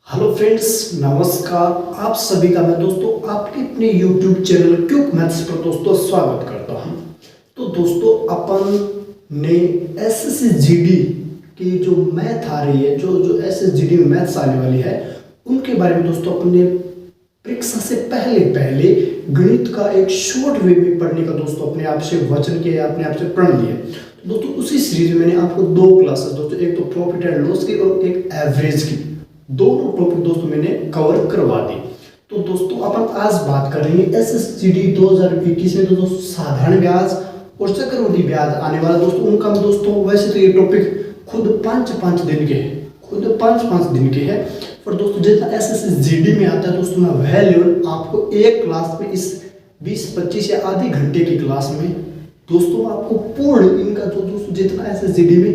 Hello friends, नमस्कार। आप सभी का मैं दोस्तों आपके अपने YouTube चैनल क्विक मैथ्स पर दोस्तों स्वागत करता हूं। तो दोस्तों अपन ने SSGD की जो मैथ आ रही है, जो SSGD में मैथ्स आने वाली है, उनके बारे में दोस्तों अपन ने परीक्षा से पहले गणित का एक शॉर्ट वे में पढ़ने का दोस्तों अपने आप से वचन किया, अपने आप से प्रण लिया। तो दोस्तों उसी सीरीज में मैंने आपको दो क्लासेस दोस्तों, एक तो प्रॉफिट एंड लॉस की और एक एवरेज की, दोनों टॉपिक दोस्तों मैंने कवर करवा दी। तो दोस्तों अपन आज बात कर रहे हैं SSGD 2021 में दोस्तों साधारण ब्याज और चक्रवृद्धि ब्याज आने वाला दोस्तों उनका दोस्तों। वैसे तो ये टॉपिक खुद 5-5 दिन के हैं, खुद 5-5 दिन के हैं, पर दोस्तों जितना SSGD में आता है दोस्तों मैं वह लेवल आपको एक क्लास में इस 20-25 या आधे घंटे की क्लास में दोस्तों आपको पूर्ण इनका जो दोस्तों जितना SSGD में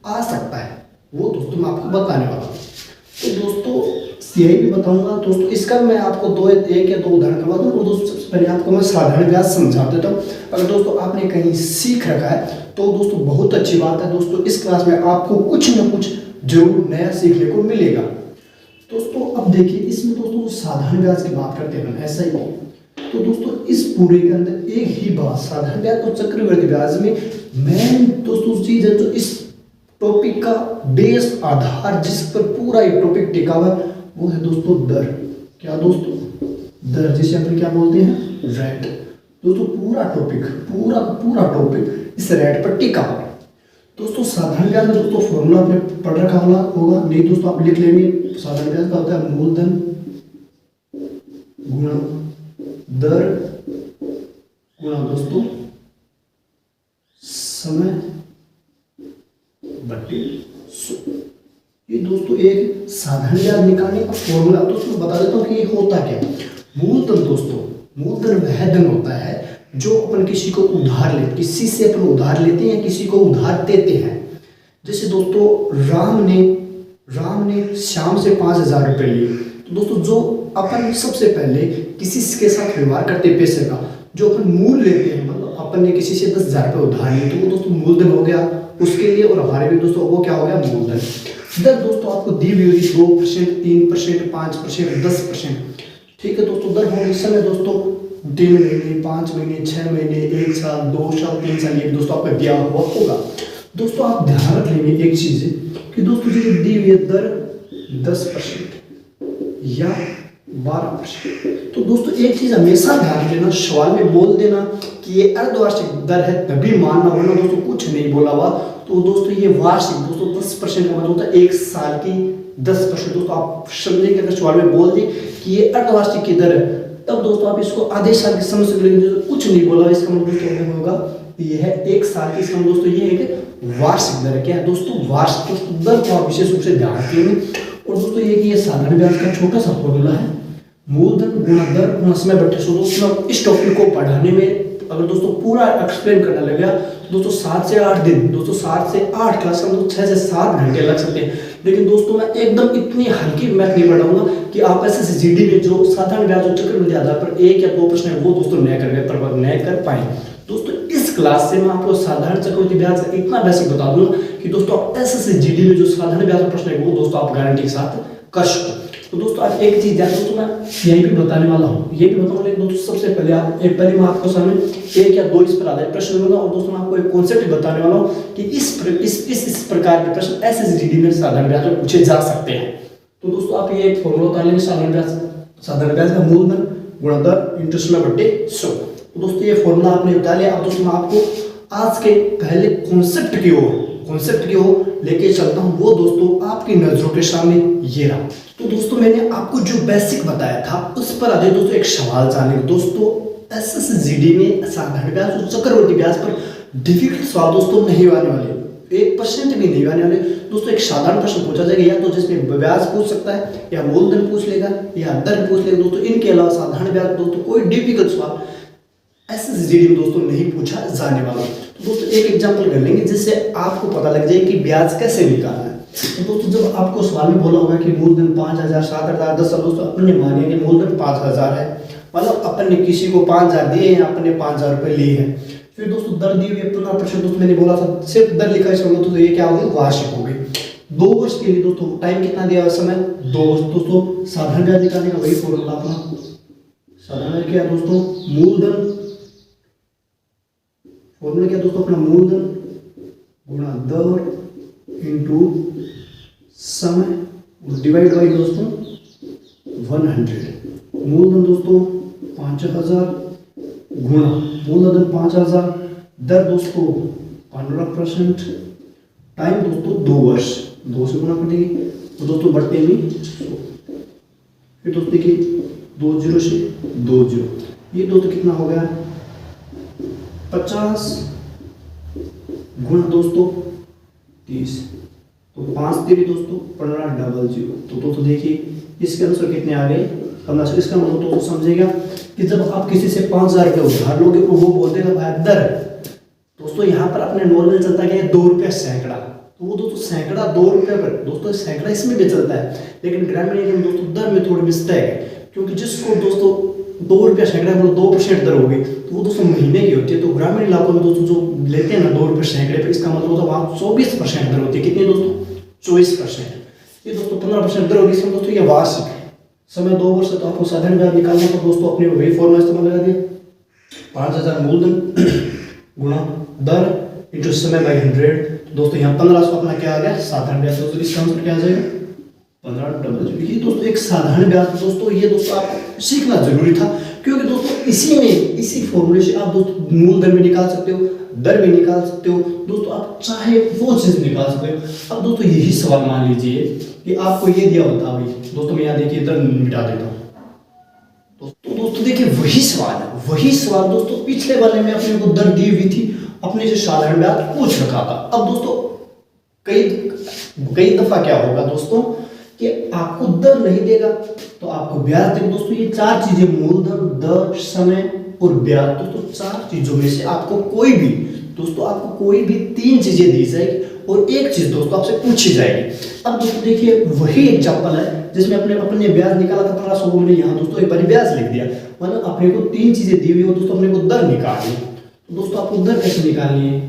आ सकता है वो दोस्तों मैं आपको बताने वाला हूँ। तो दोस्तों यही भी बताऊंगा दोस्तों, इसका मैं आपको एक या दो उदाहरण करवा दूँ। और दोस्तों सबसे पहले आपको मैं साधारण ब्याज समझा देता हूँ। अगर दोस्तों आपने कहीं सीख रखा है तो दोस्तों बहुत अच्छी बात है दोस्तों, इस क्लास में आपको कुछ न कुछ जरूर नया सीखने को मिलेगा। दोस्तों अब देखिए इसमें दोस्तों साधारण ब्याज की बात करते हैं ऐसा ही। तो दोस्तों इस पूरे के अंदर एक ही बात, साधारण ब्याज और चक्रवृद्धि ब्याज में मेन दोस्तों चीज है जो इस टॉपिक का बेस आधार जिस पर पूरा ये टॉपिक टिका हुआ है वो है दोस्तों दर। क्या दोस्तों? दर, जिसे अपन क्या बोलते हैं? रेट। दोस्तों पूरा टॉपिक इस रेट पर टिका हुआ है। दोस्तों साधारण ब्याज में दोस्तों फॉर्मूला आपने पढ़ रखा होगा, नहीं दोस्तों आप लिख लेंगे। साधारण ब्याज का होता है मूलधन गुणा दर गुणा दोस्तों समय बटे 100। ये दोस्तों एक साधारण ब्याज निकालने का फॉर्मूला दोस्तों बता देता हूँ कि ये होता क्या है। मूलधन दोस्तों, मूलधन वह धन होता है जो अपन किसी को उधार लेते, किसी से अपन उधार लेते हैं, किसी को उधार देते हैं। जैसे दोस्तों राम ने श्याम से 5,000 रुपये लिए। तो दोस्तों जो अपन सबसे पहले किसी के साथ व्यवहार करते पैसे का जो अपन मूल लेते हैं, मतलब अपन ने किसी से 10,000 रुपये उधार लिए तो वो दोस्तों मूलधन हो गया उसके लिए, और हमारे भी दोस्तों वो क्या हो गया? मूलधन। दर दोस्तों आपको दी हुई होगी 2%, 3%, 5%, 10%। ठीक है दोस्तों, दर होगी इस समय दोस्तों 3 महीने, 5 महीने, 6 महीने, 1 साल, 2 साल, 3 साल, ये दोस्तों आपका दिया हुआ होगा। दोस्तों आप ध्यान रख लेंगे एक चीज है कि दोस्तों जो दी हुई है दर 10% या 12%। तो दोस्तों एक चीज हमेशा ध्यान देना, सवाल में बोल देना कि ये अर्धवार्षिक दर है तभी मानना, वरना दोस्तों कुछ नहीं बोला हुआ। तो दोस्तों ये वार्षिक दोस्तों 10% का मतलब होता है 1 साल की 10%। दोस्तों आप समझेंगे अगर सवाल में बोल दें कि ये अर्धवार्षिक की दर है, तब दोस्तों आप इसको आधे साल की समझ सकते हैं। कुछ नहीं बोला इसका मतलब दोस्तों होगा ये है 1 साल की, इसका दोस्तों ये एक वार्षिक दर है। क्या है दोस्तों? वार्षिक दर को आप विशेष रूप से ध्यान रखेंगे। और दोस्तों ये साधारण ब्याज का छोटा सा फॉर्मूला है, मूलधन गुणा दर गुणा समय बटे 100। दोस्तों इस टॉपिक को पढ़ाने में अगर दोस्तों पूरा एक्सप्लेन करना लग गया तो दोस्तों 7 से 8 दिन, दोस्तों 7 से 8 क्लास में 6 से 7 घंटे लग सकते हैं। लेकिन दोस्तों मैं एकदम इतनी हल्की मैथ नहीं पढ़ाऊंगा कि आप SSGD में जो साधारण ब्याज और चक्रवृद्धि आधार पर 1 या 2 प्रश्न है वो दोस्तों न कर पाए। दोस्तों इस क्लास से मैं आपको साधारण चक्रवृद्धि ब्याज का इतना बेसिक बता दूंगा कि दोस्तों आप SSGD में जो साधारण ब्याज का प्रश्न है वो दोस्तों आप गारंटी के साथ कर सकते। तो दोस्तों आज एक चीज ध्यान दोस्तों मैं यही भी बताने वाला हूँ, ये भी बताऊंगा। लेकिन दोस्तों सबसे पहले मैं आपको सामने 1 या 2 इस पर आधारित प्रश्न दूंगा, और दोस्तों मैं आपको एक कॉन्सेप्ट बताने वाला हूँ कि इस प्रकार के प्रश्न SSGD में साधारण ब्याज में पूछे जा सकते हैं। तो दोस्तों आप ये एक फॉर्मूला उतार लेंगे, साधारण ब्याज का मूलधन गुणा दर इंटू समय बटे 100। तो दोस्तों ये फॉर्मूला आपने उतार लिया। अब दोस्तों मैं आपको आज के पहले कॉन्सेप्ट की ओर लेके चलता हूँ, वो दोस्तों आपकी नजरों के सामने ये रहा। तो दोस्तों मैंने आपको जो बेसिक बताया था उस पर आधारित दोस्तों एक सवाल जानेंगे। दोस्तों SSGD में साधारण ब्याज और चक्रवृद्धि ब्याज पर डिफिकल्ट सवाल दोस्तों नहीं आने वाले, 1% भी नहीं आने वाले। दोस्तों एक साधारण प्रश्न पूछा जाएगा, या तो जिसमें ब्याज पूछ सकता है या मूलधन पूछ लेगा या दर पूछ लेगा। दोस्तों इनके अलावा साधारण ब्याज दोस्तों कोई डिफिकल्ट सवाल SSGD में दोस्तों नहीं पूछा जाने वाला। तो दोस्तों एक एग्जांपल कर लेंगे जिससे आपको पता लग जाए कि ब्याज कैसे निकालना है। तो दोस्तों जब आपको सवाल में बोला होगा कि मूलधन 5,000, 7,000, 10,000, दोस्तों अपन ने मानिए कि मूलधन 5,000 है, मतलब अपन ने किसी को 5,000 दिए हैं, अपन ने 5,000 रुपये लिए हैं। फिर दोस्तों दर दी हुई 15%। दोस्तों मैंने बोला था सिर्फ दर लिखा है, तो ये क्या होगी? वार्षिक होगी। 2 वर्ष के लिए दोस्तों टाइम कितना दिया हुआ है? समय 2 वर्ष। दोस्तों साधारण ब्याज निकालने का वही फॉर्मूला अपना, साधारण क्या है दोस्तों? मूलधन, फॉर्मूला क्या दोस्तों अपना? मूलधन गुणा दर इंटू समय डिवाइड बाई दोस्तों 100। मूलधन दोस्तों 5000 गुणा मूलधन 5000, दर दोस्तों 15%, टाइम दोस्तों 2 वर्ष, 2 से गुणा करेंगे तो दोस्तों बढ़ते में 100। फिर दोस्तों देखिए 2 0 से 2 0, ये दोस्तों कितना हो गया? 50 गुणा दोस्तों 30, तो 5 तेरी दोस्तों 1500। तो दोस्तों देखिए इसके आंसर कितने आ गए? 15। इसका मतलब दोस्तों समझेगा कि जब आप किसी से 5000 रुपये उधार लोगे तो वो बोल देगा भाई दर। दोस्तों यहाँ पर अपने नॉर्मल चलता है 2 रुपया सैकड़ा, तो वो दोस्तों सैकड़ा 2 रुपये पर, दोस्तों सैकड़ा इसमें भी चलता है, लेकिन ग्रामीण एरिया में दोस्तों दर में थोड़ी मिस्टेक है, क्योंकि जिसको दोस्तों 2 रुपया सैकड़ा मतलब 2% दर होगी तो वो दोस्तों महीने की होती है। तो ग्रामीण इलाकों में दोस्तों जो लेते हैं ना 2 रुपये सैकड़े पर, इसका मतलब होता है वहाँ 24% दर होती है। कितनी दोस्तों? 24%। ये दोस्तों 15% दर होगी। इसमें दोस्तों ये वार्षिक समय 2 वर्ष, तो आपको साधारण ब्याज निकालना तो दोस्तों अपने वही फॉर्मूला इस्तेमाल लगा दिया, 5000 मूलधन गुणा दर इंटू समय बाई 100। तो दोस्तों यहाँ 1500 अपना क्या आ गया? साधारण ब्याज। दोस्तों इसका आंसर क्या आ जाएगा? 1500। ये दोस्तों एक साधारण ब्याज दोस्तों, ये दोस्तों आपको सीखना जरूरी था, क्योंकि दोस्तों इसी फॉर्मूले से आप दोस्तों मूलधन में निकाल सकते हो, दर में निकाल सकते हो दोस्तों, आप चाहे वो चीज निकाल सकते हो। अब दोस्तों यही सवाल मान लीजिए कि आपको ये दिया होता भाई दोस्तों, मैं यहाँ देखिए दर मिटा देता हूँ। तो दोस्तों देखिए वही सवाल दोस्तों पिछले वाले में अपने को दर दी हुई थी, अपने से साधारण ब्याज पूछ रखा था। अब दोस्तों कई दफा क्या होगा दोस्तों कि आपको दर नहीं देगा तो आपको ब्याज देगा। दोस्तों ये 4 चीजें, मूलधन, दर, समय और ब्याज, दोस्तों 4 चीजों में से आपको कोई भी 3 चीजें दी जाएगी और एक चीज दोस्तों आपसे पूछी जाएगी। अब दोस्तों देखिए वही एग्जांपल है जिसमें अपने ब्याज निकाला था 1500, मैंने यहाँ दोस्तों एक बार ब्याज लिख दिया, मतलब अपने को 3 चीजें दी हुई हो दोस्तों, अपने को दर निकालनी। तो दोस्तों आपको दर कैसे निकालनी है?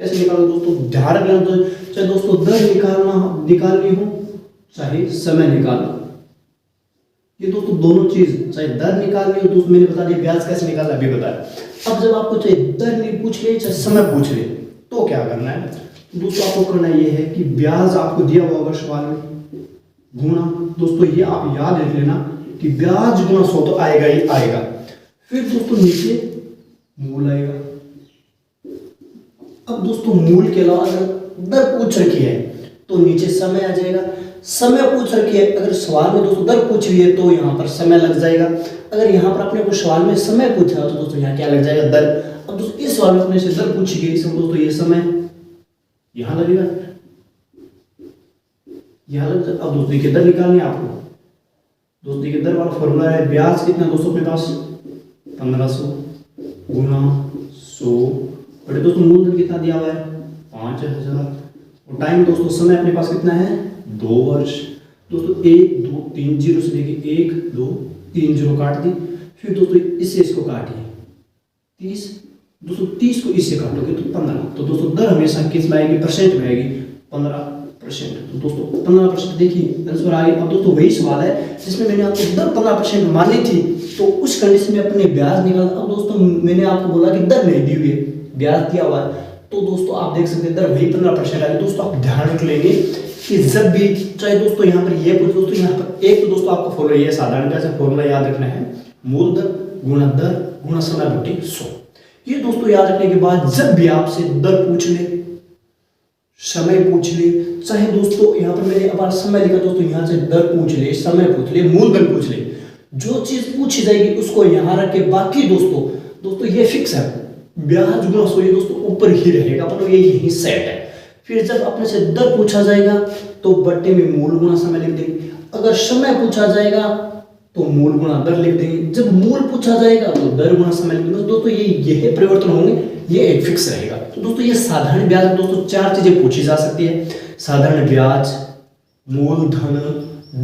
कैसे निकालो दोस्तों? ध्यान रखना, चाहे दोस्तों दर निकालनी हो चाहे समय निकालना, ये दोस्तों दोनों चीज, चाहे दर निकालनी हो दोस्तों मैंने बता दिया, ब्याज कैसे निकालना अभी बताया। अब जब आपको चाहे दर नहीं पूछ ले चाहे समय पूछ ले तो क्या करना है दोस्तों? आपको करना ये है कि ब्याज आपको दिया हुआ होगा सवाल में, गुणा दोस्तों ये आप याद रख लेना कि ब्याज गुणा 100 तो आएगा ही आएगा। फिर दोस्तों नीचे मूल आएगा। अब दोस्तों मूल के अलावा अगर दर पूछ रखी है तो नीचे समय आ जाएगा। समय पूछ रखी है, अगर सवाल में दोस्तों दर पूछ रही है तो यहाँ पर समय लग जाएगा। अगर यहाँ पर अपने को सवाल में समय पूछा तो दोस्तों यहाँ क्या लग जाएगा? दर। अब दोस्तों इस सवाल में अपने से दर पूछी गई, इसमें दोस्तों ये समय यहाँ लगेगा, यहाँ लग जाएगा। अब दोस्तों देखिए दर निकालनी है आपको। दोस्तों देखिए दर वाला फॉर्मूला है, ब्याज कितना दोस्तों अपने पास 1500 गुणा 100, और दोस्तों मूलधन कितना दिया हुआ है? 5000, और टाइम दोस्तों समय अपने पास कितना है? 2 वर्ष। दोस्तों 1 2 3 0 से देखिए 1 2 3 0 काट दी, फिर दोस्तों इससे इसको काटिए 30, दोस्तों 30 को इससे काटोगे तो 15। तो दोस्तों दर हमेशा किस में आएगी? परसेंट में आएगी, 15%। तो दोस्तों 15% देखिए आंसर आ गया। अब दोस्तों वही सवाल है जिसमें मैंने आपको दर 15% मानी थी, तो उस कंडीशन में अपने ब्याज निकालना। अब दोस्तों मैंने आपको बोला कि दर नहीं दी हुई है, ब्याज दिया हुआ है, तो दोस्तों आप देख सकते हैं दर वही 15% आ गई। दोस्तों आप ध्यान रख लेंगे कि जब भी चाहे दोस्तों यहाँ पर ये कुछ दोस्तों यहाँ पर एक तो दोस्तों आपका फॉर्मूला ये साधारण ब्याज फॉर्मूला याद रखना है, मूलधन गुणा दर गुणा समय बटे 100। ये दोस्तों याद रखने के बाद जब भी आपसे दर पूछ ले, समय पूछ ले, चाहे दोस्तों यहाँ पर मैंने अब समय लिखा दोस्तों, यहाँ से दर पूछ ले, समय पूछ ले, मूलधन पूछ ले, जो चीज पूछी जाएगी उसको यहाँ रख के बाकी दोस्तों ये फिक्स है, ब्याज गुणा 100 ये दोस्तों ऊपर ही रहेगा, मतलब ये यही सेट है। फिर जब अपने से दर पूछा जाएगा तो बट्टे में मूल गुणा समय लिख देंगे, अगर समय पूछा जाएगा तो मूल गुणा दर लिख देंगे, जब मूल पूछा जाएगा तो दर गुणा समय लिख देंगे। दोस्तों ये परिवर्तन होंगे, ये एक फिक्स रहेगा। तो दोस्तों ये साधारण ब्याज में दोस्तों 4 चीजें पूछी जा सकती है, साधारण ब्याज, मूलधन,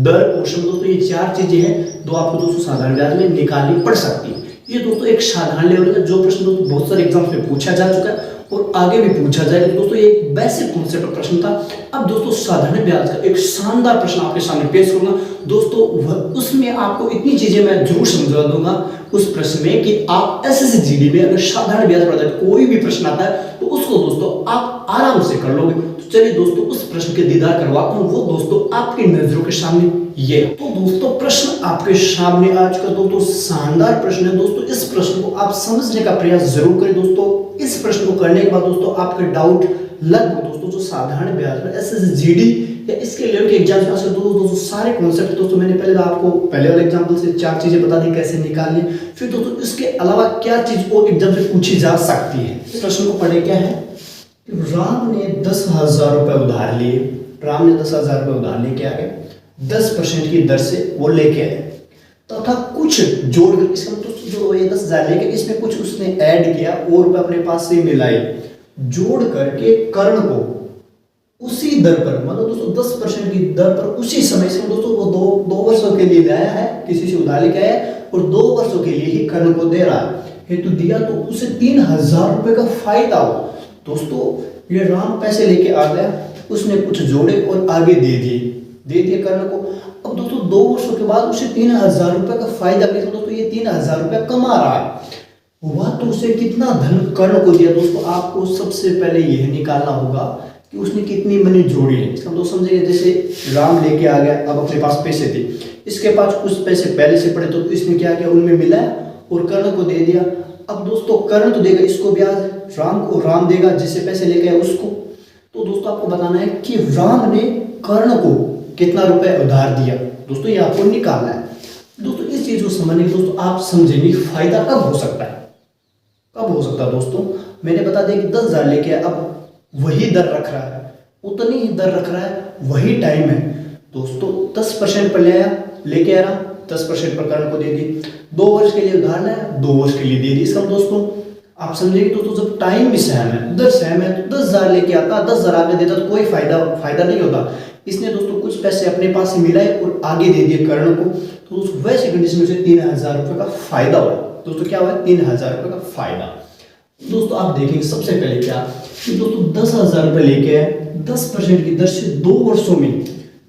दर और समय। दोस्तों ये 4 चीजें हैं जो आपको दोस्तों साधारण ब्याज में निकालनी पड़ सकती है। ये दोस्तों एक साधारण लेवल का जो प्रश्न दोस्तों बहुत सारे एग्जाम्स में पूछा जा चुका है और आगे भी पूछा जाएगा। दोस्तों ये एक बेसिक कॉन्सेप्ट प्रश्न था। अब दोस्तों साधारण ब्याज का एक शानदार प्रश्न आपके सामने पेश करूंगा दोस्तों। उसमें आपको इतनी चीजें मैं जरूर समझा दूंगा उस प्रश्न में कि आप एसएसजीडी में अगर साधारण ब्याज पढ़ते हैं कोई भी प्रश्न आता है तो उसको दोस्तों आप आराम से कर लोगे। तो चलिए दोस्तों उस प्रश्न के दीदार करवाता हूँ, वो दोस्तों आपकी नजरों के सामने ये। तो दोस्तों प्रश्न आपके सामने आज का दोस्तों शानदार प्रश्न है दोस्तों। इस प्रश्न को आप समझने का प्रयास जरूर करें दोस्तों। इस प्रश्न को करने के बाद दोस्तों आपके डाउट लगभग दोस्तों जो साधारण ब्याज में एसएसजीडी या इसके लेवल के एग्जाम से दोस्तों सारे कॉन्सेप्ट दोस्तों मैंने आपको पहले वाले एग्जाम्पल से 4 चीजें बता दी कैसे निकालनी, फिर दोस्तों इसके अलावा क्या चीज और एग्जाम से पूछी जा सकती है। इस प्रश्न को पढ़े क्या है, राम ने 10,000 रुपए उधार लिए। राम ने 10,000 रुपए उधार लेके आ गए, 10% की दर से वो लेके आए तथा कुछ जोड़कर इसका जो ये 10,000 लेके इसमें कुछ उसने ऐड किया और रुपए अपने पास से मिलाए, जोड़ करके कर्ण को उसी दर पर मतलब दोस्तों 10% की दर पर उसी समय से दोस्तों वो दो वर्षों के लिए लाया है, किसी से उधार लेके आया और 2 वर्षों के लिए ही कर्ण को दे रहा है हेतु दिया, तो उसे 3,000 रुपए का फायदा हो। दोस्तों ये राम पैसे लेके आ गया, उसने कुछ जोड़े और आगे दे दिए कर्ण को। अब दोस्तों 2 वर्षों के बाद उसे 3,000 रुपए का फायदा मिला। दोस्तों ये 3,000 रुपए कमा रहा है, हुआ तो उसे कितना धन कर्ण को दिया। दोस्तों आपको सबसे पहले यह निकालना होगा कि उसने कितनी मनी जोड़ी है। इसका दोस्तों समझेंगे जैसे राम लेके आ गया, अब अपने पास पैसे थे, इसके पास कुछ पैसे पहले से पड़े तो इसने क्या किया उनमें मिला और कर्ण को दे दिया। अब दोस्तों कर्ण तो देगा इसको ब्याज, राम को राम देगा जिससे पैसे लेके आया उसको। तो दोस्तों आपको बताना है कि राम ने कर्ण को कितना रुपए उधार दिया। दोस्तों ये आपको निकालना है। दोस्तों इस चीज को समझने के दोस्तों आप समझेंगे फायदा कब हो सकता है, कब हो सकता है। दोस्तों मैंने बता दिया कि 10,000 लेके अब वही दर रख रहा है, उतनी ही दर रख रहा है, वही टाइम है। दोस्तों 10% पर लेके आ रहा, 10% पर कर्ण को दे दी, 2 वर्ष के लिए उधार लाया, 2 वर्ष के लिए दे दी। इसका दोस्तों आप समझेंगे दोस्तों जब टाइम भी सेम है, दर सेम है, तो 10,000 लेके आता, 10,000 आगे देता तो कोई फायदा नहीं होता। इसने दोस्तों कुछ पैसे अपने पास से मिलाए और आगे दे दिए कर्ण को, तो दोस्तों वैसे कंडीशन में उसे 3,000 रुपए का फायदा हुआ। दोस्तों क्या हुआ, 3,000 रुपए का फायदा। दोस्तों आप देखेंगे सबसे पहले क्या कि दोस्तों 10,000 रुपए लेके आए, 10% की दर से 2 वर्षों में।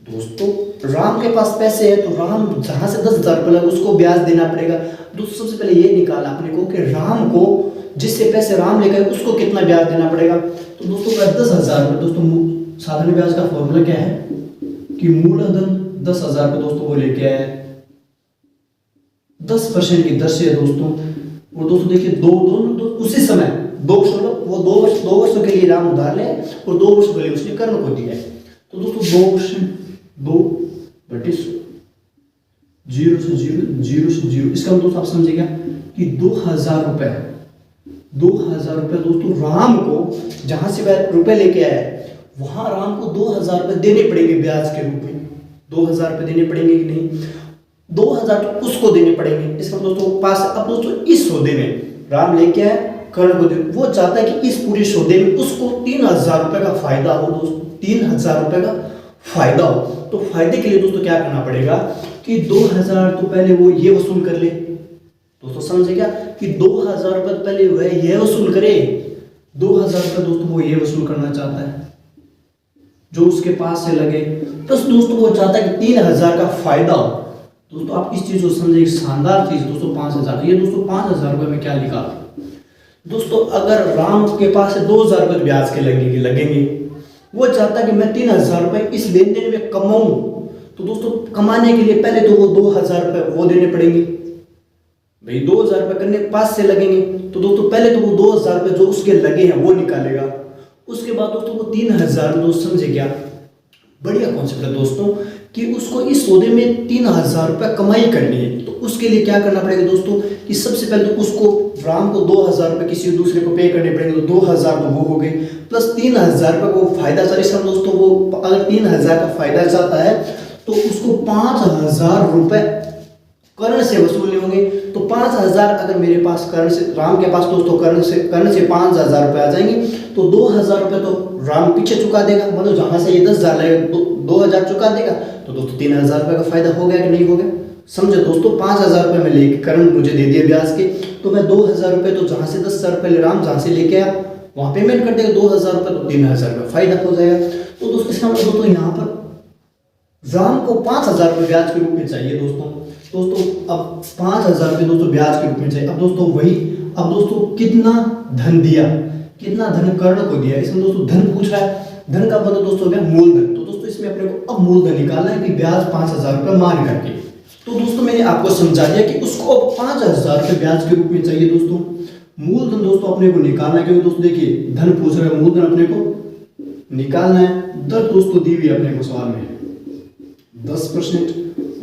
दोस्तों राम के पास पैसे है तो राम जहां से 10,000 रुपए लगे उसको ब्याज देना पड़ेगा। दोस्तों सबसे पहले ये निकाला अपने को कि राम को जिससे पैसे राम लेकर उसको कितना ब्याज देना पड़ेगा। तो दोस्तों 10,000 रुपए, दोस्तों साधारण ब्याज का फॉर्मूला क्या है कि मूलधन 10,000 रुपए दोस्तों वो लेके आए 10% की दर से दोस्तों। और दोस्तों देखिए दो उसी समय 2 वर्षों के लिए राम उधार ले और 2 वर्षों के लिए उसने कर्ण को दिया है। तो दोस्तों 2% 0 से 0 इसका दोस्तों आप समझिएगा कि 2,000 रुपए दोस्तों राम को जहां से वह रुपए लेके आया है वहां राम को 2,000 रुपए देने पड़ेंगे ब्याज के रूप में। 2,000 रुपए देने पड़ेंगे कि नहीं, 2,000 तो उसको देने पड़ेंगे। इसका दोस्तों पास अब दोस्तों इस सौदे में राम लेके आया कर्ण को दे, वो चाहता है कि इस पूरे सौदे में उसको 3,000 रुपए का फायदा हो। दोस्तों 3,000 रुपए का फायदा हो, तो फायदे के लिए दोस्तों क्या करना पड़ेगा कि 2,000 तो पहले वो ये वसूल कर ले। दोस्तों समझे क्या कि 2,000 रुपए पहले वह ये वसूल करे, 2,000 रुपए दोस्तों वो ये वसूल करना चाहता है जो उसके पास से लगे, प्लस दोस्तों वो चाहता है कि 3,000 का फायदा हो। दोस्तों आप इस चीज को समझे, एक शानदार चीज दोस्तों 5,000। ये दोस्तों 5,000 रुपए में क्या लिखा दोस्तों, अगर राम के पास से 2,000 रुपए ब्याज के लगेंगे, वो चाहता है कि मैं 3,000 रुपए इस लेन देन में कमाऊं। तो दोस्तों कमाने के लिए पहले तो वो 2,000 रुपए वो देने पड़ेंगे भाई, 2,000 रुपए करने के पास से लगेंगे। तो दोस्तों पहले तो वो 2,000 रुपए जो उसके लगे हैं वो निकालेगा, उसके बाद दोस्तों वो 3,000। दोस्त समझे क्या, बढ़िया कॉन्सेप्ट है दोस्तों कि उसको इस सौदे में 3,000 रुपए कमाई करनी है। तो उसके लिए क्या करना पड़ेगा दोस्तों कि सबसे पहले तो उसको राम को 2,000 रुपए किसी दूसरे को पे करने पड़ेंगे, तो 2,000 तो वो हो गए, प्लस 3,000 रुपए को फायदा चाहे इसका दोस्तों वो अगर 3,000 का फायदा चाहता है तो उसको 5,000 रुपए कर्ण से वसूलने होंगे। तो 5,000 अगर मेरे पास कर्ण से राम के पास दोस्तों कर्ण से 5,000 रुपए आ जाएंगे, तो 2,000 रुपए तो राम पीछे चुका देगा, मतलब जहां से ये 10,000 लगेगा 2,000 चुका देगा, तो दोस्तों 3,000 रुपए का फायदा हो गया कि नहीं हो गया। समझो दोस्तों 5,000 रुपए में लेके कर्ण मुझे दे दिए ब्याज के, तो मैं 2,000 रुपए तो जहां से 10,000 रुपए राम जहां से लेके आया वहाँ पेमेंट कर देगा 2,000 रुपये, तो 3,000 रुपये फायदा हो जाएगा। तो दोस्तों इसका मतलब दोस्तों यहाँ पर राम को 5,000 रुपये ब्याज के रूप में चाहिए दोस्तों। अब 5,000 रुपये दोस्तों ब्याज के रूप में चाहिए। अब दोस्तों अब दोस्तों कितना धन दिया, कितना धन कर्ण को दिया, इसमें दोस्तों धन पूछ रहा है। धन का मतलब दोस्तों हो गया मूलधन। तो दोस्तों इसमें अपने को अब मूलधन निकालना है कि ब्याज 5,000 रुपये मान करके। तो दोस्तों मैंने आपको समझा दिया कि उसको अब 5,000 रुपये ब्याज के रूप में चाहिए दोस्तों। मूलधन दोस्तों अपने को निकालना है, क्योंकि दोस्तों देखिए धन पूछ रहा है, मूलधन अपने को निकालना है। दर दोस्तों दी हुई है अपने को सवाल में 10%,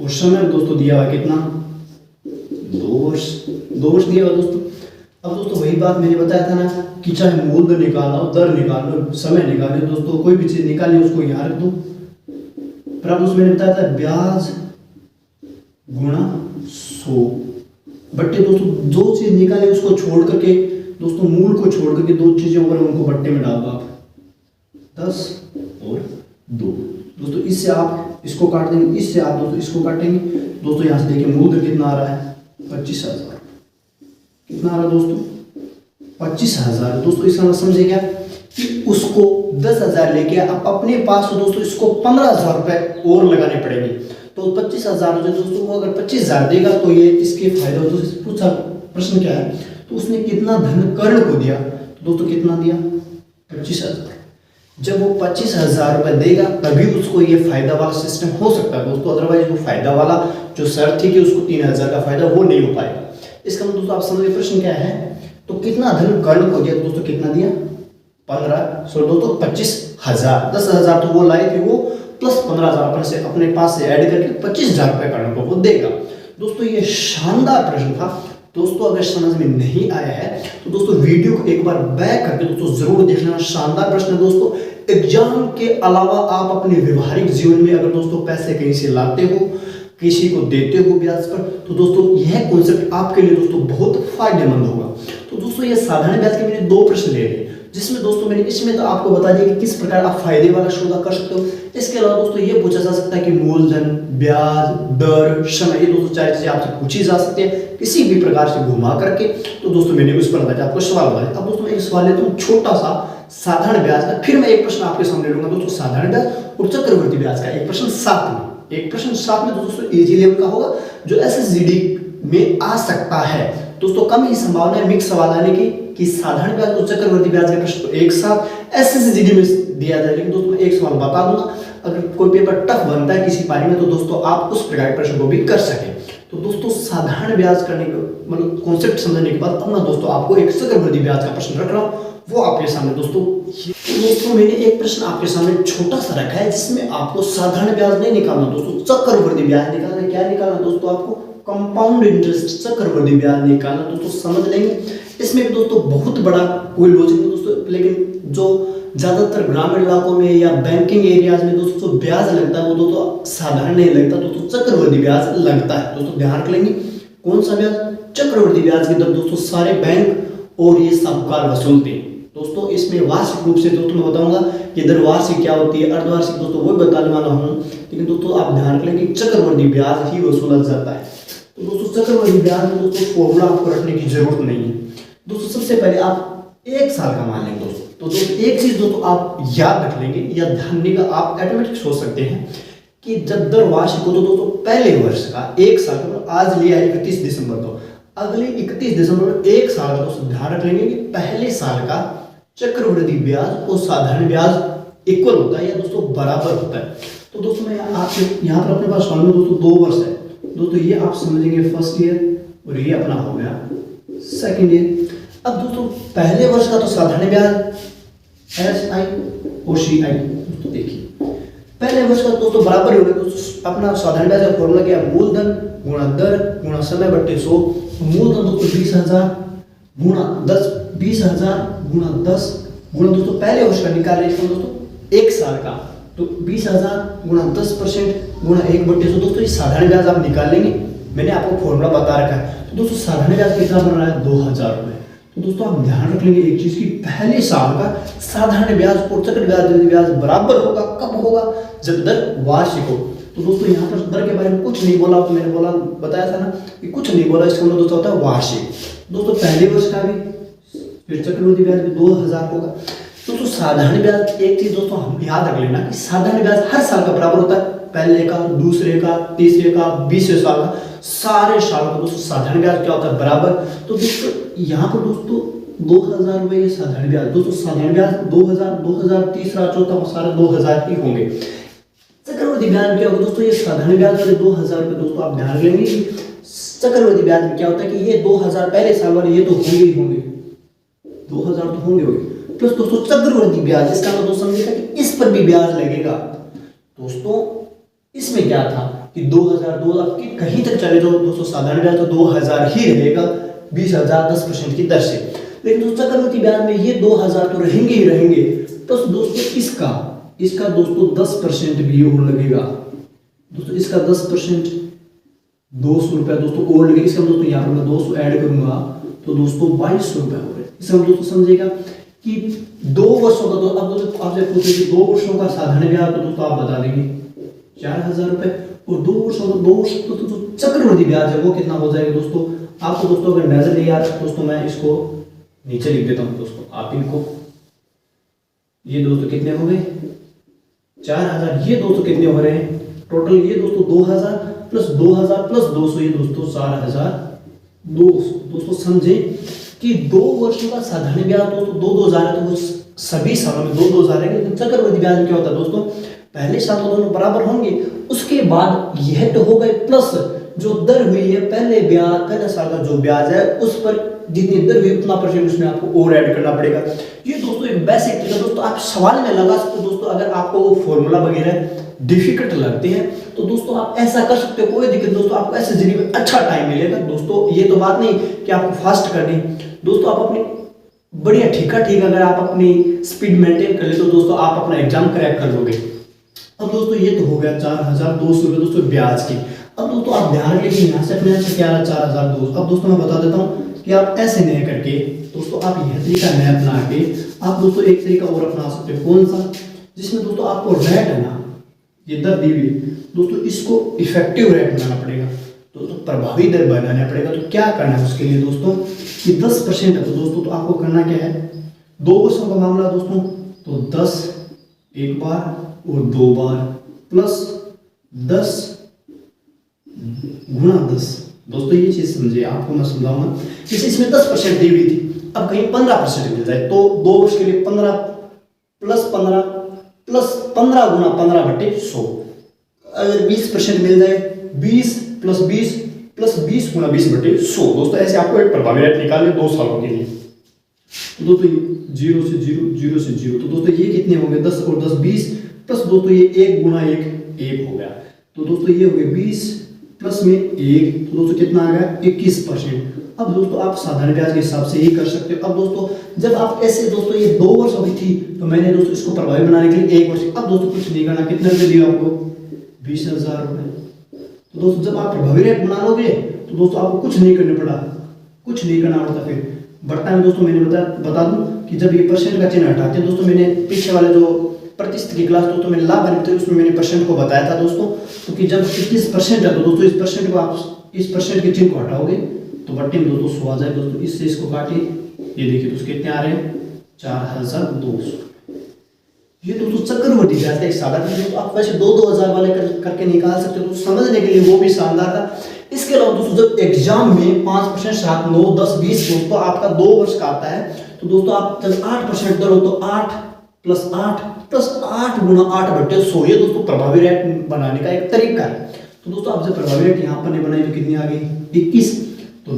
और समय दोस्तों दिया हुआ कितना, 2 वर्ष, 2 वर्ष दिया हुआ दोस्तों। अब दोस्तों वही बात मैंने बताया था ना कि चाहे मूलधन निकालना हो, दर निकालना, समय निकालना दोस्तों, कोई भी चीज निकालनी उसको यहाँ रख दो। पर अब दोस्तों मैंने बताया था ब्याज गुणा 100 बट्टे दोस्तों जो चीज निकाले उसको छोड़ करके दोस्तों, मूल को छोड़ करके 2 चीजें ऊपर उनको बट्टे में डाल दो आप, 10 और 2 दोस्तों। इससे आप इसको काट देंगे, इससे आप दोस्तों इसको काटेंगे दोस्तों। यहाँ से देखिए मूलधन कितना आ रहा है, 25,000। कितना आ रहा है दोस्तों, 25,000 दोस्तों। इसका मतलब समझे क्या कि उसको 10,000 लेके अब अपने पास तो दोस्तों इसको 15,000 रुपये और लगाने पड़ेंगे। तो 25,000 हो जाए दोस्तों, वो अगर 25,000 देगा तो ये इसके फायदा हो। तो पूछा प्रश्न क्या है, तो उसने कितना धन कर्ण को दिया, तो दोस्तों कितना दिया, 25,000। जब वो 25,000 रुपये देगा तभी उसको ये फायदा वाला सिस्टम हो सकता है दोस्तों, अदरवाइज वो फायदा वाला जो शर्त थी कि उसको 3,000 का फायदा, वो नहीं हो पाएगा। इसका मतलब दोस्तों आप समझिए प्रश्न क्या है, तो कितना धन कर्ण को दिया, तो दोस्तों कितना दिया, 15, सो दोस्तों 25,000। 10,000 तो वो लाए थे, वो प्लस 15,000 अपने पास से ऐड करके 25,000 रुपये कर्ण को वो देगा दोस्तों। ये शानदार प्रश्न था दोस्तों। अगर समझ में नहीं आया है तो दोस्तों वीडियो को एक बार बैक करके दोस्तों जरूर देख लेना। शानदार प्रश्न है दोस्तों। एग्जाम के अलावा आप अपने व्यवहारिक जीवन में अगर दोस्तों पैसे कहीं से लाते हो, किसी को देते हो ब्याज पर, तो दोस्तों यह कॉन्सेप्ट आपके लिए दोस्तों बहुत फायदेमंद होगा। तो दोस्तों ये साधारण ब्याज के मैंने 2 प्रश्न ले लिए, जिसमें दोस्तों मैंने इसमें तो आपको बता दिया कि किस प्रकार आप फायदे वाला सौदा कर सकते हो। इसके अलावा दोस्तों ये पूछा जा सकता है कि मूलधन, ब्याज, दर, समय, ये दोस्तों 4 चीजें आपसे पूछी जा सकती है किसी भी प्रकार से घुमा करके। तो दोस्तों मैंने उस पर बताया आपको सवाल बताया। अब दोस्तों मैं एक सवाल लेता हूँ छोटा सा साधारण ब्याज का, फिर मैं एक प्रश्न आपके सामने लूंगा दोस्तों साधारण ब्याज और चक्रवर्ती ब्याज का। एक प्रश्न 7 में, एक प्रश्न 7 में दोस्तों इजी लेवल का होगा जो SSGD में आ सकता है दोस्तों। कम ही संभावना है मिक्स सवाल आने की कि साधारण ब्याज और चक्रवर्ती ब्याज के प्रश्न तो एक साथ SSGD में दिया जाए। लेकिन दोस्तों मैं एक सवाल बता दूंगा, अगर कोई पेपर टफ बनता है किसी पारी में तो दोस्तों आप उस प्रकार के प्रश्न को भी कर सके। तो दोस्तों साधारण ब्याज करने के मतलब कॉन्सेप्ट समझने के बाद अब मैं दोस्तों आपको एक चक्रवर्ती ब्याज का प्रश्न रख रहा हूँ, वो आपके सामने दोस्तों। दोस्तों मैंने एक प्रश्न आपके सामने छोटा सा रखा है जिसमें आपको साधारण ब्याज नहीं निकालना दोस्तों, चक्रवर्ती ब्याज निकालना है। क्या निकालना दोस्तों, आपको कंपाउंड इंटरेस्ट चक्रवर्ती ब्याज निकालना दोस्तों। समझ लेंगे इसमें भी दोस्तों बहुत बड़ा कोई लॉजिक नहीं दोस्तों, लेकिन जो ज्यादातर ग्रामीण इलाकों में या बैंकिंग एरियाज में दोस्तों जो ब्याज लगता है वो दोस्तों साधारण नहीं लगता दोस्तों, चक्रवर्ती ब्याज लगता है दोस्तों। ध्यान रख लेंगे कौन सा ब्याज, चक्रवर्ती ब्याज की दर दोस्तों सारे बैंक और ये साहूकार वसूलते हैं दोस्तों। इसमें वार्षिक रूप से दोस्तों मैं बताऊंगा कि दर वार्षिक क्या होती है, अर्धवार्षिक दोस्तों वो बताने वाला हूँ। लेकिन दोस्तों आप ध्यान रख लेंगे चक्रवर्ती ब्याज ही वसूला जाता है। तो दोस्तों चक्रवर्ती ब्याज में दोस्तों फॉर्मूला आपको रखने की जरूरत नहीं है दोस्तों। सबसे पहले आप 1 साल का मान लेंगे दोस्तों। तो दोस्तों एक चीज दोस्तों आप याद रख लेंगे या ध्यान देगा, आप ऑटोमेटिक सोच सकते हैं कि जब दर वार्षिक हो तो दोस्तों पहले वर्ष का 1 साल का, आज लिया है 31 दिसंबर, तो अगले 31 दिसंबर में 1 साल का दोस्तों ध्यान रख लेंगे कि पहले साल का चक्रवृद्धि ब्याज और साधारण ब्याज इक्वल होता है या दोस्तों बराबर होता है। तो दोस्तों मैं आपके यहाँ पर अपने पास सवाल में दोस्तों 2 वर्ष है दोस्तों, ये आप समझेंगे फर्स्ट ईयर और ये अपना हो गया सेकंड ईयर। अब दोस्तों पहले वर्ष का तो साधारण ब्याज SI और CI दोस्तों देखिए पहले वर्ष का दोस्तों बराबर हो गया दोस्तों। अपना साधारण ब्याज का फॉर्मूला क्या है, मूलधन गुणा दर गुणा समय बट्टे 100। मूलधन दोस्तों 20,000 गुणा 10, 20,000 गुणा 10 गुणा दोस्तों पहले वर्ष का निकाल रहे हैं दोस्तों 1 साल का, तो 20,000 गुणा 10% गुणा 1/100 दोस्तों ये साधारण ब्याज आप निकाल लेंगे। मैंने आपको फॉर्मूला बता रखा है। तो दोस्तों साधारण ब्याज कितना बन रहा है, 2,000 रुपये। तो दोस्तों आप ध्यान रख लेंगे एक चीज की, पहले साल का साधारण ब्याज और चक्रवृद्धि ब्याज बराबर होगा, कब होगा, जब दर वार्षिक हो। तो दोस्तों यहाँ पर दर के बारे में कुछ नहीं बोला, तो मैंने बताया था ना कि कुछ नहीं बोला, इसका मतलब दोस्तों होता है वार्षिक। दोस्तों पहले वर्ष का भी फिर चक्रवृद्धि ब्याज भी 2000 होगा। दोस्तों साधारण ब्याज एक चीज दोस्तों हम याद रख लेना कि साधारण ब्याज हर साल का बराबर होता है, पहले का, दूसरे का, तीसरे का, 20वें साल का, सारे सालों का दोस्तों साधारण ब्याज क्या होता है बराबर। तो दोस्तों यहाँ पर दोस्तों 2000 रुपये ये साधारण ब्याज, दोस्तों साधारण ब्याज 2000, 2000 तीसरा चौथा सारे 2000 ही होंगे। चक्रवृद्धि ब्याज क्या होगा दोस्तों, ये साधारण ब्याज वाले 2000 रुपये दोस्तों आप ध्यान लेंगे कि चक्रवृद्धि ब्याज में क्या होता है कि ये 2000 पहले साल वाले ये तो होंगे ही होंगे, 2000 तो होंगे होंगे, प्लस दोस्तों चक्रवृद्धि ब्याज इसका मतलब दोस्तों समझिएगा कि इस पर भी ब्याज लगेगा। दोस्तों इसमें क्या था कि 2002 आपकी कहीं तक चले जाओ दोस्तों साधारण ब्याज तो 2000 ही रहेगा 20,000 10% की दर से, लेकिन दोस्तों चक्रवृद्धि ब्याज में ये 2000 तो रहेंगे ही रहेंगे, प्लस दोस्तों इसका दोस्तों 10% भी और लगेगा। दोस्तों इसका 10% 200 रुपया दोस्तों और लगेगा। इसका दोस्तों यहाँ पर मैं 200 ऐड करूंगा तो दोस्तों 2200 रुपया हो गए। इसका दोस्तों समझेगा कि 2 वर्षों का, तो अब दोस्तों आपसे पूछे कि 2 वर्षों का साधारण ब्याज तो दोस्तों आप बता देंगे 4000 रुपए, और 2 वर्षों तो चक्रवृद्धि ब्याज है वो कितना हो जाएगा दोस्तों। आपको दोस्तों अगर नजर नहीं आ रहा दोस्तों मैं इसको नीचे लिख देता हूँ दोस्तों, आप इनको, ये दोस्तों कितने हो गए 4000, ये दोस्तों कितने हो रहे हैं टोटल, ये दोस्तों 2000 प्लस 2000 प्लस 200, ये दोस्तों 4200। दोस्तों समझे कि 2 वर्षों का साधारण ब्याज दोस्तों 2-2000 है, तो वो सभी सालों में 2-2000 है। लेकिन चक्रवृद्धि ब्याज में क्या होता है दोस्तों, पहले साल तो दोनों बराबर होंगे, उसके बाद यह तो हो गए प्लस जो दर हुई है पहले साल का जो ब्याज है उस पर जितनी दर हुई उतना परसेंट उसमें आपको और ऐड करना पड़ेगा। ये दोस्तों एक बेसिक तरीका दोस्तों आप सवाल में लगा सकते हो दोस्तों, अगर आपको वो फॉर्मूला वगैरह डिफिकल्ट लगते हैं तो दोस्तों आप ऐसा कर सकते हो, कोई दिक्कत दोस्तों, आपको ऐसे जरिए में अच्छा टाइम मिलेगा दोस्तों। ये तो बात नहीं कि आपको फास्ट करनी दोस्तों, आप अपनी बढ़िया ठीक अगर आप अपनी स्पीड मेंटेन कर ले तो दोस्तों आप अपना एग्जाम क्रैक कर लोगे। अब दोस्तों ये तो हो गया 4200 रुपये दोस्तों ब्याज की। अब दोस्तों आप ध्यान रखिए कि यहाँ से अपने यहाँ से क्या रहा 4200। अब दोस्तों मैं बता देता हूँ कि आप ऐसे नए करके दोस्तों आप यह तरीका नया अपना के आप दोस्तों एक तरीका और अपना सकते हो, कौन सा, जिसमें दोस्तों आपको रेट है ना ये दर दी हुई दोस्तों, इसको इफेक्टिव रेट बनाना पड़ेगा दोस्तों, प्रभावी दर बनाना पड़ेगा। तो क्या करना है उसके लिए दोस्तों कि 10% है, तो दोस्तों तो आपको करना क्या है, 2 वर्षों का मामला दोस्तों तो 10 एक बार और 2 बार प्लस 10 गुणा 10। दोस्तों ये चीज समझिए, आपको मैं समझाऊंगा। जैसे इसमें 10% दी हुई थी, अब कहीं 15% मिल जाए तो 2 वर्ष के लिए 15 प्लस 15 गुना 15/100। अगर 20% मिल जाए 20 प्लस 20 प्लस 20 गुना 20/100। दोस्तों ऐसे आपको एक प्रभावी रेट निकालने 2 सालों के लिए। तो दोस्तों 0 से 0 तो दोस्तों ये कितने हो गए 10 और 10 20 प्लस दोस्तों ये 1 गुना 1 हो गया। तो दोस्तों ये हो गए 20 प्लस में 1, तो दोस्तों कितना आ गया 21%। अब दोस्तों आप साधारण ब्याज के हिसाब से ही कर सकते हो। अब दोस्तों जब आप ऐसे दोस्तों ये 2 वर्ष हो गई थी तो मैंने दोस्तों इसको प्रभावी बनाने के लिए 1 वर्ष, अब दोस्तों कुछ नहीं करना, कितने रुपये दिए आपको 20,000 रुपये। तो दोस्तों जब आप प्रभावी रेट बना लोगे तो दोस्तों आपको कुछ नहीं करना पड़ता। फिर बढ़ता है दोस्तों, मैंने बता दूं कि जब ये परसेंट का चिन्ह हटाते हैं दोस्तों, मैंने पीछे वाले जो प्रतिशत की क्लास दोस्तों मैंने लाभ बनते उसमें मैंने परसेंट को बताया था दोस्तों, तो कि जब 21% है तो दोस्तों इस परसेंट को आप इस परसेंट के चिन्ह को हटाओगे तो बट्टे में दोस्तों 100 आ जाए। दोस्तों इससे इसको काटिए, ये देखिए दोस्तों कितने आ रहे हैं 4200। ये दोस्तों चक्रवृद्धि ब्याज का एक साधारण दोस्तों आप वैसे 2-2000 वाले करके निकाल सकते हो, तो समझने के लिए वो भी शानदार था। इसके अलावा दोस्तों जब एग्जाम में 5%, 7, 9, 10, 20 दोस्तों आपका 2 वर्ष का आता है तो दोस्तों आप जब 8% दर हो तो 8 प्लस 8 गुना 8/100, ये दोस्तों प्रभावी रेट बनाने का एक तरीका है। तो दोस्तों आप जब प्रभावी रेट यहाँ पर नहीं बनाई तो कितनी आ गई 21, तो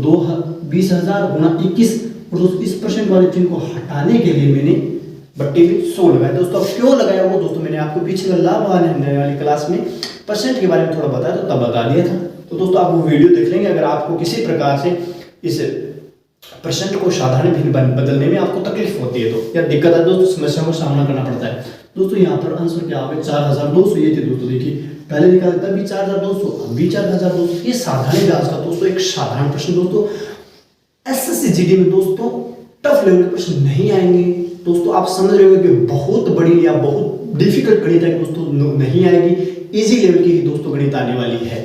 20,000 गुना 21, और दोस्तों इस परसेंट वाले चिन्ह को हटाने के लिए मैंने बट्टे में 100 लगाया। दोस्तों अब क्यों लगाया वो दोस्तों मैंने आपको पीछे का लाभ वाली क्लास में परसेंट के बारे में थोड़ा बताया तो तब बता दिया था। तो दोस्तों आप वो वीडियो देख लेंगे अगर आपको किसी प्रकार से इस परसेंट को साधारण भिन्न बदलने में आपको तकलीफ होती है तो या दिक्कत है दोस्तों, समस्या का सामना करना पड़ता है। दोस्तों यहाँ पर आंसर क्या होगा 4200, ये थे दोस्तों, देखिए पहले निकाला तब भी 4200, अब भी 4200। ये साधारण ब्याज का दोस्तों एक साधारण प्रश्न दोस्तों एसएससी जीडी में दोस्तों टफ लेवल के प्रश्न नहीं आएंगे दोस्तों। आप समझ रहे हो कि बहुत बड़ी या बहुत डिफिकल्ट गणित है दोस्तों नहीं आएगी, इजी लेवल की ही दोस्तों गणित आने वाली है।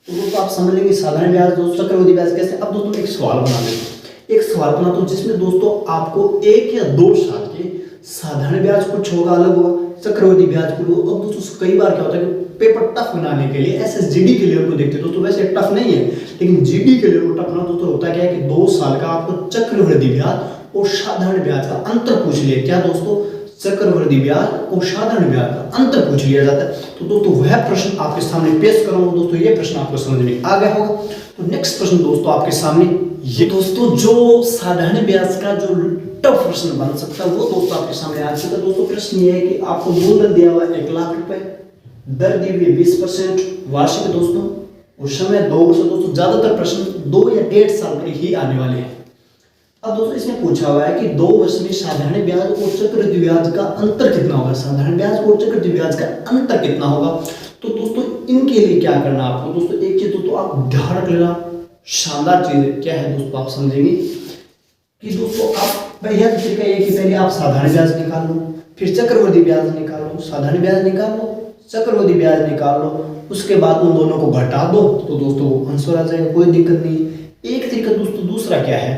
तो दोस्तों आप समझ लेंगे साधारण ब्याज दोस्तों चक्रवृद्धि ब्याज कैसे। अब दोस्तों एक सवाल बना लेते हैं, एक सवाल बनाता हूँ जिसमें दोस्तों आपको 1 या 2 साल के साधारण ब्याज कुछ होगा, अलग होगा, चक्रवृद्धि ब्याज कुछ होगा। अब दोस्तों कई बार क्या होता है कि पेपर टफ बनाने के लिए एसएसजीडी के लेवल को देखते हैं दोस्तों, वैसे टफ नहीं है लेकिन जीडी के लेवल को टफ ना दोस्तों होता क्या है कि 2 साल का आपको चक्रवृद्धि ब्याज और साधारण ब्याज का अंतर पूछ लिया। क्या दोस्तों? चक्रवृद्धि ब्याज और साधारण ब्याज का अंतर पूछ लिया जाता है। तो दोस्तों वह प्रश्न आपके सामने पेश कर रहा हूं दोस्तों, ये प्रश्न आपको समझ में आ गया होगा। तो नेक्स्ट प्रश्न दोस्तों आपके सामने ये दोस्तों जो साधारण ब्याज का जो टफ प्रश्न बन सकता है वो दोस्तों आपके सामने आ चुका है। दोस्तों प्रश्न ये है कि आपको मूलधन दिया हुआ 1 लाख रुपए, दर दी हुई 20% वार्षिक दोस्तों, उस समय 2 वर्ष। दोस्तों ज्यादातर प्रश्न 2 या 1.5 साल के ही आने वाले हैं। अब दोस्तों इसमें पूछा हुआ है कि 2 वर्ष में साधारण ब्याज और चक्रवृद्धि ब्याज का अंतर कितना होगा, साधारण ब्याज और चक्रवृद्धि ब्याज का अंतर कितना होगा। तो दोस्तों इनके लिए क्या करना आपको दोस्तों, एक चीज दोस्तों आप ध्यान रख लेना, शानदार चीज क्या है दोस्तों आप समझेंगे कि दोस्तों आप यह तरीका ये कि पहले आप साधारण ब्याज निकाल लो, फिर चक्रवृद्धि ब्याज निकाल लो, साधारण ब्याज निकाल लो, चक्रवृद्धि ब्याज निकाल लो, उसके बाद उन दोनों को घटा दो तो दोस्तों आंसर आ जाएगा, कोई दिक्कत नहीं। एक तरीका दोस्तों दूसरा क्या है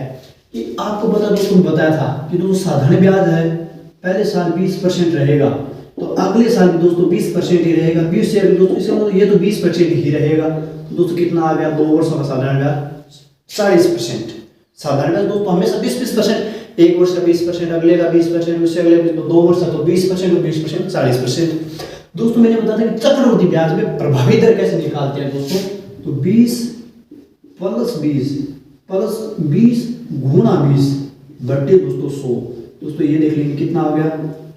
कि आपको बताया था कि दोस्तों साधारण ब्याज है पहले साल 20% रहेगा तो अगले साल भी दोस्तों 20% ही रहेगा, 20 से दोस्तों इसका मतलब ये तो 20% ही रहेगा। तो दोस्तों कितना आ गया, 2 वर्षों का साधारण ब्याज 40%। साधारण ब्याज दोस्तों हमेशा 20%, एक वर्ष का 20%, अगले का 20%, उससे अगले 2 वर्ष का तो 20% और 20% 40%। दोस्तों मैंने बताया था कि चक्रवृद्धि ब्याज में प्रभावी दर कैसे निकालते हैं दोस्तों, तो 20 प्लस 20 गुणा 20 बट्टे दोस्तों 100। दोस्तों ये देख लेंगे कितना आ गया,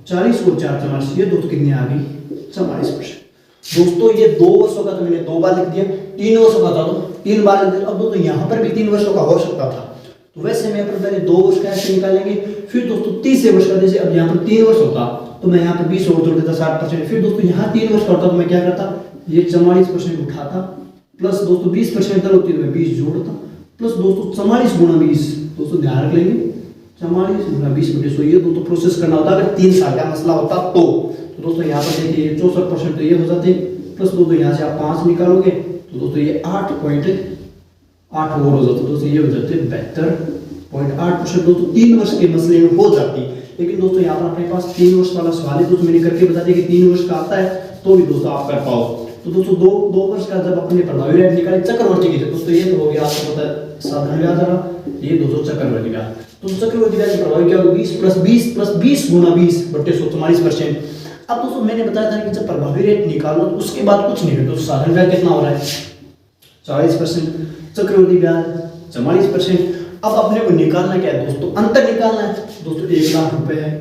40 और 4 44, ये दोस्तों कितनी आ गई 44%। दोस्तों ये 2 वर्षों का तो मैंने 2 बार लिख दिया, 3 वर्षों का था तो 3 बार लिख दिया। अब दोस्तों यहाँ पर भी 3 वर्षों का हो सकता था तो वैसे मैं अपन पहले 2 वर्ष का ऐसे निकालेंगे, फिर दोस्तों 30 वर्ष का, जैसे अब यहाँ पर 3 वर्ष होता तो मैं यहाँ पर 20 और जोड़ देता 60%, फिर दोस्तों यहाँ 3 वर्ष का होता तो मैं क्या करता, ये 44% उठाता प्लस दोस्तों 20% दर होती है तो मैं 20 जोड़ता प्लस दोस्तों 44 गुणा 20। दोस्तों ध्यान रख लेंगे 44 गुणा 20 बटे 100, ये दोस्तों प्रोसेस करना होता अगर 3 साल का मसला होता तो दोस्तों यहाँ पर देखिए 64% तो ये हो जाते प्लस दोस्तों यहाँ से आप 5 निकालोगे तो दोस्तों ये 8.8 और हो जाता दोस्तों, ये हो जाते 72.8%। दोस्तों 3 वर्ष के मसले में हो जाती, लेकिन दोस्तों यहाँ पर अपने पास 3 वर्ष वाला सवाल है दोस्तों, मैंने करके बता दिया कि 3 वर्ष का आता है तो भी दोस्तों आप कर पाओ। तो दोस्तों 2 वर्ष का जब अपने प्रभावी रेट निकाले चक्रवृद्धि की दोस्तों, ये तो हो गया आपको पता है साधारण ब्याज आ रहा, ये दोस्तों चक्रवृद्धि ब्याज। तो चक्रवृद्धि ब्याज का प्रभावी क्या होगा, 20 प्लस 20 गुणा 20 बटे 100 44%। अब दोस्तों मैंने बताया था कि जब प्रभावी रेट निकालो तो उसके बाद कुछ नहीं है दोस्तों, साधारण ब्याज कितना हो रहा है 40%, चक्रवृद्धि ब्याज 44%। अब अपने को निकालना क्या है दोस्तों, अंतर निकालना है दोस्तों। 1 लाख रुपए है,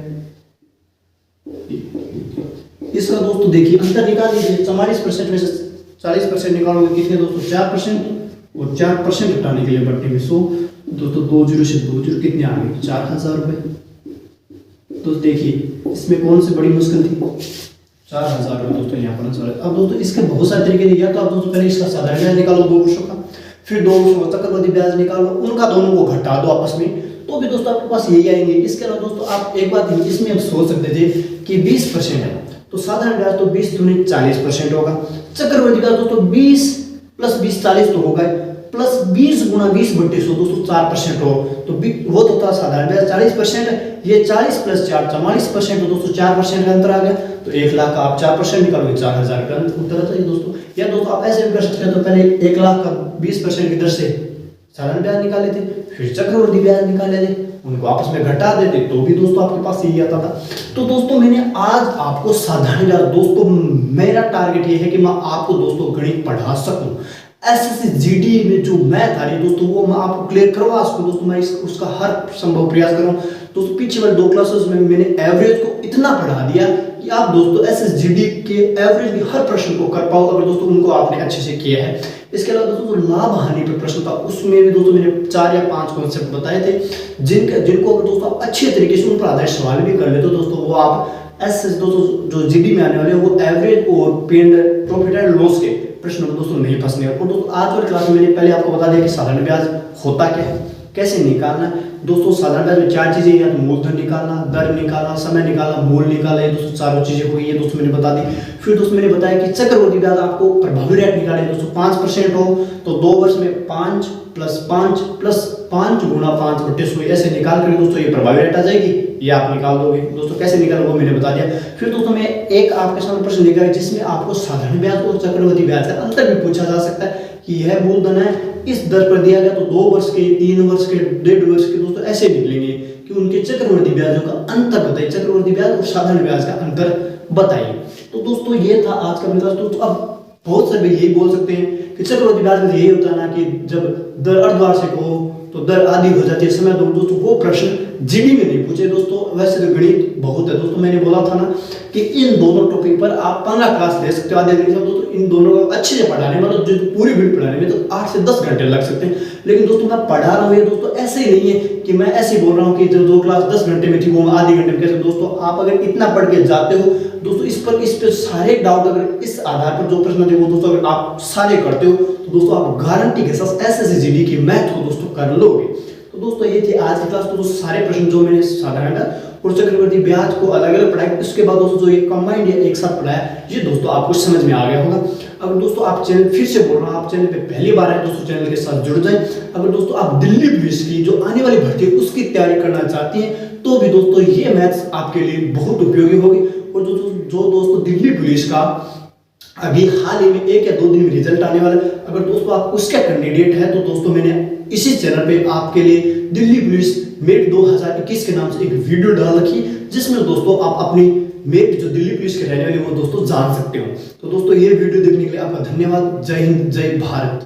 इसका दोस्तों देखिए अंतर निकाल लीजिए, 44% में से 40% निकालोगे कितने दोस्तों 4%, और 4% घटाने के लिए बट्टे में 100 दोस्तों 2 जीरो से 2 जीरो कितने आ गए 4000 रुपए। तो देखिए इसमें कौन सी बड़ी मुश्किल थी, 4000 रुपए दोस्तों यहाँ पर आंसर है। अब दोस्तों इसके बहुत सारे तरीके दिया, तो आप दोस्तों पहले इसका साधारण ब्याज निकालो 2 वर्षों का, फिर 2 वर्षों का चक्रवृद्धि ब्याज निकालो, उनका दोनों को घटा दो आपस में तो भी दोस्तों आपके पास यही आएंगे। इसके अलावा दोस्तों आप एक बात इसमें आप सोच सकते थे कि 20% है तो साधारण ब्याज तो 20 दूनी 40% होगा, चक्रवृद्धि ब्याज दोस्तों 20 प्लस 20 40 तो होगा प्लस 20 गुणा 20 बटे 100 दोस्तों 4% हो तो वो तो था साधारण ब्याज 40%, ये 40 प्लस 4 44% तो दोस्तों 4% का अंतर आ गया। तो 1 लाख का आप 4% निकालोगे 4000 का उत्तर आता है दोस्तों। या दोस्तों आप ऐसे भी कर सकते हैं, तो पहले 1 लाख का 20% की दर से साधारण ब्याज निकाल लेते, फिर चक्रवृद्धि ब्याज निकाल लेते, उनको आपस में घटा देते तो भी दोस्तों आपके पास यही आता था। तो दोस्तों मैंने आज आपको साधारण ब्याज दोस्तों, मेरा टारगेट ये है कि मैं आपको दोस्तों गणित पढ़ा सकूं, एसएससी जीडी में जो मैथ आ रही है दोस्तों वो मैं आपको क्लियर करवा सकूं दोस्तों, मैं उसका हर संभव प्रयास कर रहा हूं दोस्तों। पीछे वाले 2 क्लासेस में मैंने एवरेज को इतना पढ़ा दिया कि आप दोस्तों एसएसजीडी के एवरेज के हर प्रश्न को कर पाओ अगर दोस्तों उनको आपने अच्छे से किया है। इसके अलावा दोस्तों जो लाभ हानि पर प्रश्न था उसमें भी दोस्तों मैंने 4 या 5 कॉन्सेप्ट बताए थे, जिनको अगर दोस्तों आप अच्छे तरीके से उन पर आधारित सवाल भी कर लेते हो दोस्तों, वो आप एसएस दोस्तों जो जीडी में आने वाले वो एवरेज और प्रॉफिट एंड लॉस के प्रश्नों में दोस्तों नहीं फंसने। और दोस्तों आज वाली क्लास में मैंने पहले आपको बता दिया कि साधारण ब्याज होता क्या है, कैसे निकालना है, दोस्तों साधारण ब्याज में 4 चीजें, या तो मूलधन निकालना, दर निकालना, समय निकालना, मूल निकालना, ये दोस्तों चारों चीजें हो गई, ये दोस्तों मैंने बता दी। फिर दोस्तों मैंने बताया कि चक्रवृद्धि ब्याज आपको प्रभावी रेट निकाले दोस्तों 5% हो तो 2 वर्ष में 5 + 5 + 5 गुणा 5/100 ऐसे निकाल कर दोस्तों ये प्रभावी रेट आ जाएगी, ये आप निकाल दोगे। दोस्तों कैसे निकालोगे मैंने बता दिया। फिर दोस्तों मैं एक आपके सामने प्रश्न लेकर आया जिसमें आपको साधारण ब्याज और चक्रवृद्धि ब्याज का अंतर भी पूछा जा सकता है कि यह मूलधन है, इस दर पर दिया गया तो 2 वर्ष के, 3 वर्ष के, 1.5 वर्ष के दोस्तों ऐसे निकलेंगे कि उनके चक्रवृद्धि ब्याजों का अंतर बताइए, चक्रवृद्धि ब्याज और साधारण ब्याज का अंतर बताइए। तो दोस्तों ये था आज का मेरा दोस्तों। अब बहुत से यही बोल सकते हैं कि चक्रवृद्धि ब्याज में यही होता है ना कि जब दर अर्धवार्षिक हो तो दर आधी हो जाती है समय दो। दोस्तों वो प्रश्न जीडी में नहीं पूछे दोस्तों, वैसे तो गणित बहुत है दोस्तों। मैंने बोला था ना कि इन दोनों टॉपिक पर आप 15 क्लास ले सकते हो आधे दिन दोस्तों। इन दोनों को अच्छे से पढ़ाने मतलब जो पूरी वीडियो पढ़ाने में तो 8 से 10 घंटे लग सकते हैं। लेकिन दोस्तों मैं पढ़ा रहा हूँ ये दोस्तों ऐसे ही नहीं है कि मैं ऐसे बोल रहा हूँ कि जो 2 क्लास 10 घंटे में थी वो आधे घंटे में कैसे। दोस्तों आप अगर इतना पढ़ के जाते हो दोस्तों, इस पर सारे डाउट अगर इस आधार पर जो प्रश्न थे वो दोस्तों अगर आप सारे करते हो तो दोस्तों आप गारंटी के साथ एसएससी जीडी की मैथ को दोस्तों कर लोगे। तो दोस्तों ये थी आज की क्लास। तो दोस्तों सारे प्रश्न जो मैंने साधारण और चक्रवृद्धि ब्याज को अलग अलग पढ़ाया, उसके बाद दोस्तों जो ये कंबाइंड या एक साथ पढ़ाया ये दोस्तों आपको समझ में आ गया होगा। अगर दोस्तों आप चैनल फिर से बोल रहा हूँ, आप चैनल पे पहली बार आए दोस्तों चैनल के साथ जुड़ जाए। अगर दोस्तों आप दिल्ली पुलिस की जो आने वाली भर्ती है उसकी तैयारी करना चाहती हैं तो भी दोस्तों ये मैथ्स आपके लिए बहुत उपयोगी होगी। और जो दोस्तों दिल्ली पुलिस का अभी हाल ही में 1 या 2 दिन में रिजल्ट आने वाला है, अगर दोस्तों आप उसका कैंडिडेट है तो दोस्तों मैंने इसी चैनल पे आपके लिए दिल्ली पुलिस मेट 2021 के नाम से एक वीडियो डाल रखी जिसमें दोस्तों आप अपनी मेट जो दिल्ली पुलिस के रहने वाले वो दोस्तों जान सकते हो। तो दोस्तों ये वीडियो देखने के लिए आपका धन्यवाद। जय हिंद, जय भारत।